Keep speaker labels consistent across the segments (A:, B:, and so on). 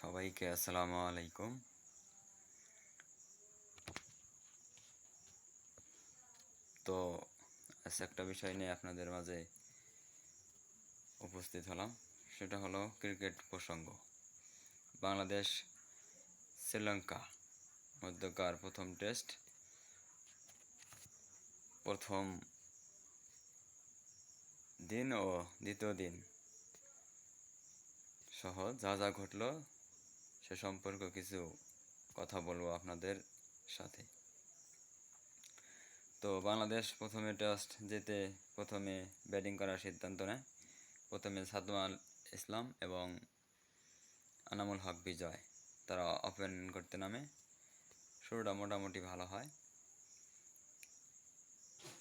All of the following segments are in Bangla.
A: সবাইকে আসসালামু আলাইকুম। তো আজ একটা বিষয় নিয়ে আপনাদের মাঝে উপস্থিত হলাম, সেটা হলো ক্রিকেট প্রসঙ্গ। বাংলাদেশ শ্রীলঙ্কা মধ্যকার প্রথম টেস্ট, প্রথম দিন ও দ্বিতীয় দিন সহ যা যা ঘটলো সে সম্পর্কে কিছু কথা বলবো আপনাদের সাথে। তো বাংলাদেশ প্রথমে টেস্ট জিতে প্রথমে ব্যাটিং করার সিদ্ধান্ত নেয়। প্রথমে সাদমান ইসলাম এবং আনামুল হক বিজয় তারা ওপেন করতে নামে। শুরুটা মোটামুটি ভালো হয়।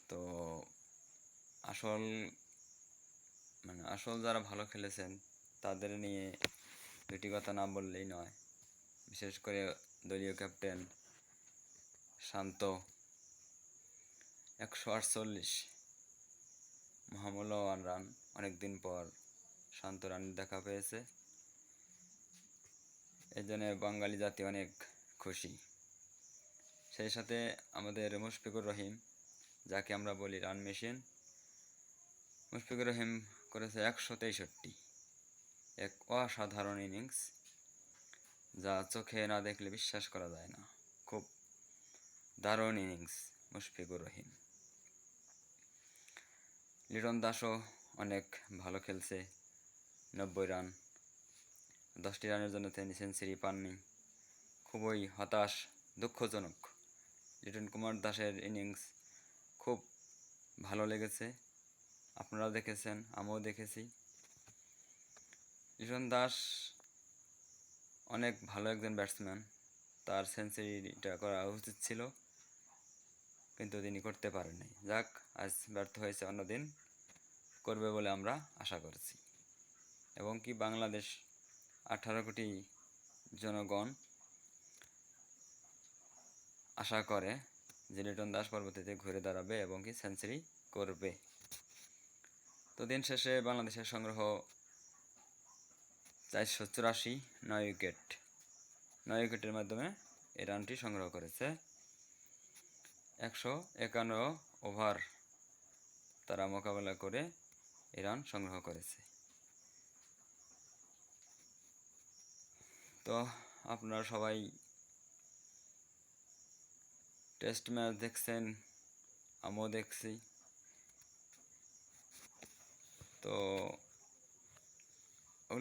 A: তো আসল আসল যারা ভালো খেলেছেন তাদের নিয়ে দুটি কথা না বললেই নয়। বিশেষ করে দলীয় ক্যাপ্টেন শান্ত 148 মহামূল্যবান রান, অনেকদিন পর শান্ত রান দেখা পেয়েছে। এই জন্য বাঙালি জাতি অনেক খুশি। সেই সাথে আমাদের মুশফিকুর রহিম, যাকে আমরা বলি রান মেশিন, মুশফিকুর রহিম করেছে 163, এক অসাধারণ ইনিংস যা চোখে না দেখলে বিশ্বাস করা যায় না। খুব দারুণ ইনিংস মুশফিকুর রহিম। লিটন দাসও অনেক ভালো খেলছে, 90 রান, 10টি রানের জন্য তিনি সেঞ্চুরি পাননি। খুবই হতাশ, দুঃখজনক। লিটন কুমার দাসের ইনিংস খুব ভালো লেগেছে, আপনারাও দেখেছেন, আমিও দেখেছি। লিটন দাস অনেক ভালো একজন ব্যাটসম্যান, তার সেঞ্চুরিটা করা উচিত ছিল, কিন্তু তিনি করতে পারেননি। যাক, আজ ব্যর্থ হয়েছে, অন্যদিন করবে বলে আমরা আশা করছি। এবং কি বাংলাদেশ 18 কোটি জনগণ আশা করে যে লিটন দাস পরবর্তীতে ঘুরে দাঁড়াবে এবং কি সেঞ্চুরি করবে। তো দিন শেষে বাংলাদেশের সংগ্রহ 484, 9 উইকেট। 9 উইকেটের মাধ্যমে এই রানটি সংগ্রহ করেছে। 151 ওভার তারা মোকাবেলা করে এই রান সংগ্রহ করেছে। তো আপনারা সবাই টেস্ট ম্যাচ দেখছেন, আমিও দেখছি। তো